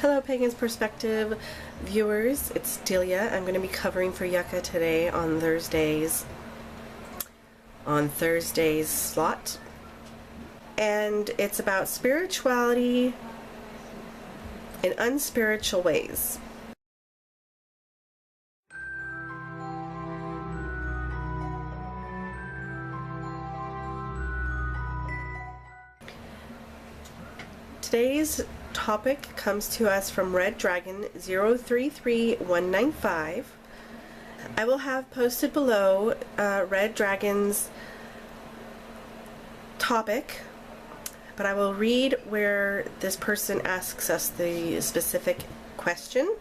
Hello Pagan's Perspective viewers, it's Dilliya. I'm going to be covering for Yucca today on Thursday's slot. And it's about spirituality in unspiritual ways. Today's topic comes to us from Red Dragon 033195. I will have posted below Red Dragon's topic, but I will read where this person asks us the specific question.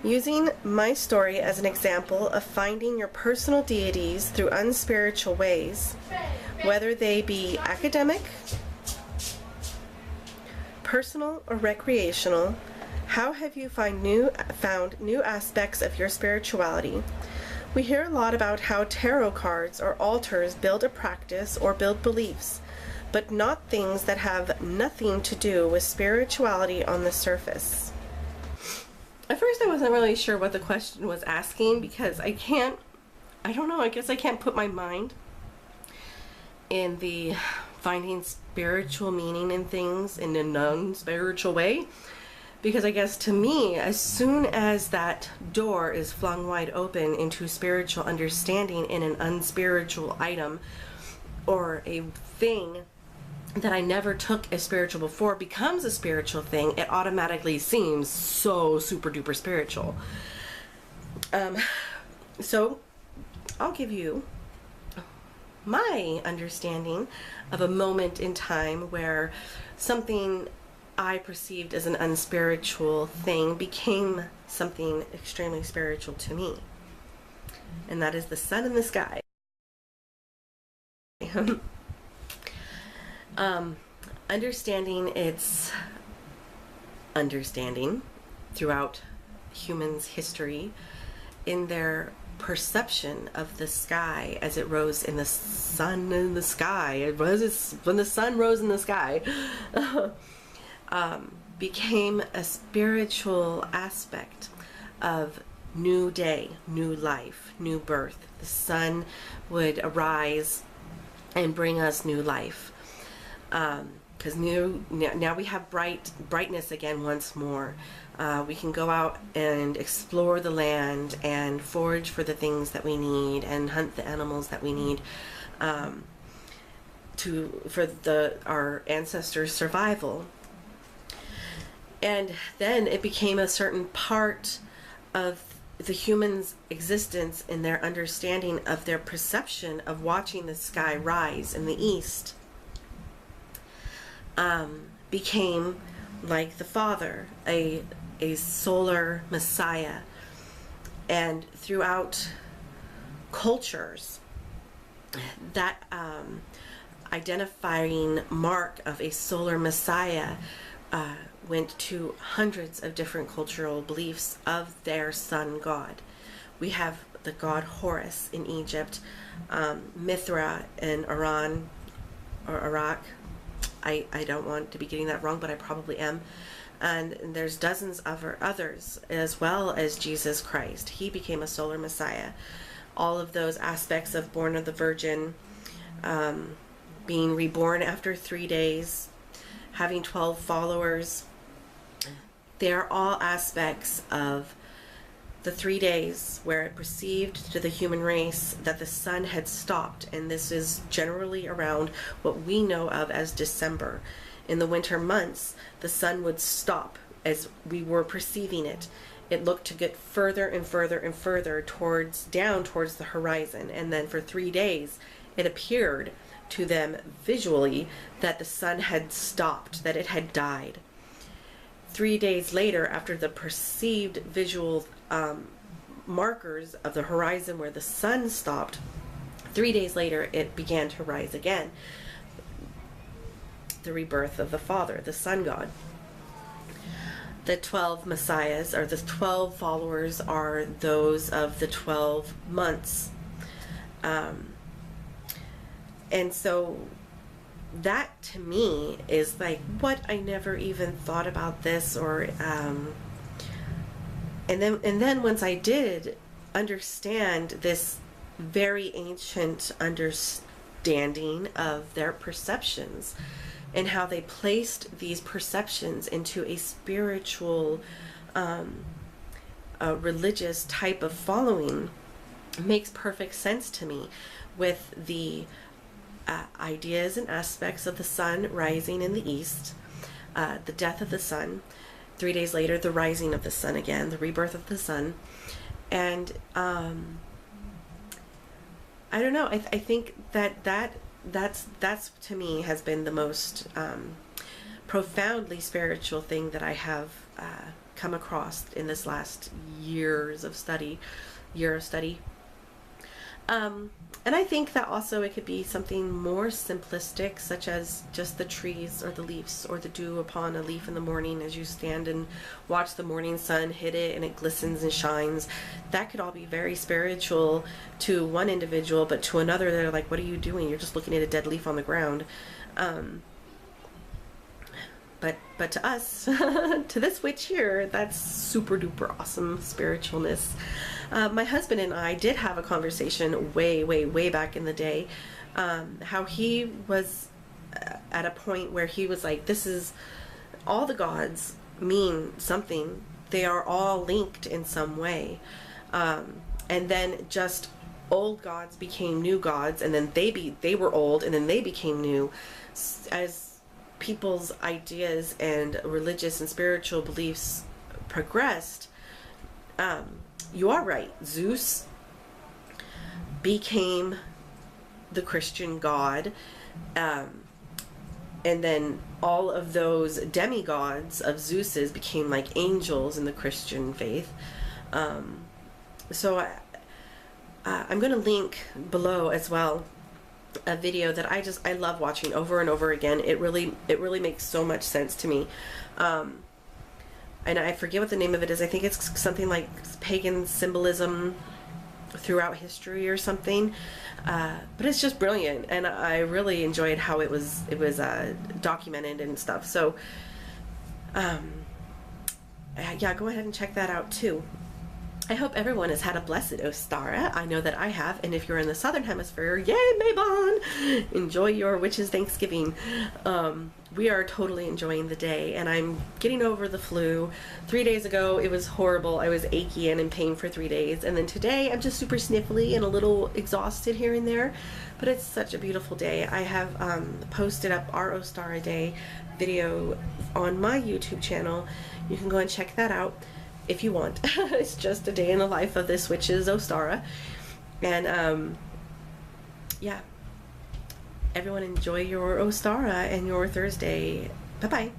Using my story as an example of finding your personal deities through unspiritual ways, whether they be academic, personal, or recreational, how have you found new aspects of your spirituality? We hear a lot about how tarot cards or altars build a practice or build beliefs, but not things that have nothing to do with spirituality on the surface. At first I wasn't really sure what the question was asking, because I don't know, I guess I can't put my mind in the finding spiritual meaning in things in a non-spiritual way, because I guess to me, as soon as that door is flung wide open into spiritual understanding in an unspiritual item or a thing that I never took as spiritual before becomes a spiritual thing, it automatically seems so super duper spiritual. So I'll give you my understanding of a moment in time where something I perceived as an unspiritual thing became something extremely spiritual to me, and that is the sun in the sky. Understanding throughout humans' history in their perception of the sky as it rose in the sun in the sky. It was when the sun rose in the sky. Became a spiritual aspect of new day, new life, new birth. The sun would arise and bring us new life. Because now we have brightness again once more. We can go out and explore the land and forage for the things that we need and hunt the animals that we need for our ancestors' survival. And then it became a certain part of the human's existence in their understanding of their perception of watching the sky rise in the east. Became like the Father, a solar Messiah. And throughout cultures, that identifying mark of a solar Messiah went to hundreds of different cultural beliefs of their sun god. We have the god Horus in Egypt, Mithra in Iran or Iraq. I don't want to be getting that wrong, but I probably am. And there's dozens of others, as well as Jesus Christ. He became a solar Messiah. All of those aspects of born of the Virgin, being reborn after 3 days, having 12 followers, they're all aspects of the 3 days where it perceived to the human race that the sun had stopped. And this is generally around what we know of as December. In the winter months, the sun would stop as we were perceiving it. It looked to get further and further and further down towards the horizon. And then for 3 days, it appeared to them visually that the sun had stopped, that it had died. 3 days later, after the perceived visual markers of the horizon where the sun stopped, 3 days later it began to rise again. The rebirth of the Father, the sun god. The 12 messiahs, or the 12 followers, are those of the 12 months. And so that to me is like, what, I never even thought about this, or and then once I did understand this very ancient understanding of their perceptions and how they placed these perceptions into a spiritual, a religious type of following, makes perfect sense to me, with the ideas and aspects of the sun rising in the east, the death of the sun, 3 days later the rising of the sun again, the rebirth of the sun. And I don't know, I think that's to me has been the most profoundly spiritual thing that I have come across in this last year of study. And I think that also it could be something more simplistic, such as just the trees or the leaves or the dew upon a leaf in the morning as you stand and watch the morning sun hit it and it glistens and shines. That could all be very spiritual to one individual, but to another they're like, what are you doing? You're just looking at a dead leaf on the ground. But to us, to this witch here, that's super duper awesome spiritualness. My husband and I did have a conversation way back in the day, how he was at a point where he was like, this is, all the gods mean something. They are all linked in some way. And then just old gods became new gods, and then they were old, and then they became new. As people's ideas and religious and spiritual beliefs progressed, you are right, Zeus became the Christian god, and then all of those demigods of Zeus's became like angels in the Christian faith. So I'm going to link below as well a video that I love watching over and over again. It really makes so much sense to me. And I forget what the name of it is. I think it's something like pagan symbolism throughout history or something. But it's just brilliant, and I really enjoyed how it was documented and stuff. So yeah, go ahead and check that out too. I hope everyone has had a blessed Ostara. I know that I have, and if you're in the Southern Hemisphere, yay, Mabon! Enjoy your Witches' Thanksgiving. We are totally enjoying the day, and I'm getting over the flu. 3 days ago, it was horrible. I was achy and in pain for 3 days, and then today, I'm just super sniffly and a little exhausted here and there, but it's such a beautiful day. I have posted up our Ostara Day video on my YouTube channel. You can go and check that out if you want. It's just a day in the life of this witch's Ostara. And yeah, everyone enjoy your Ostara and your Thursday. Bye bye.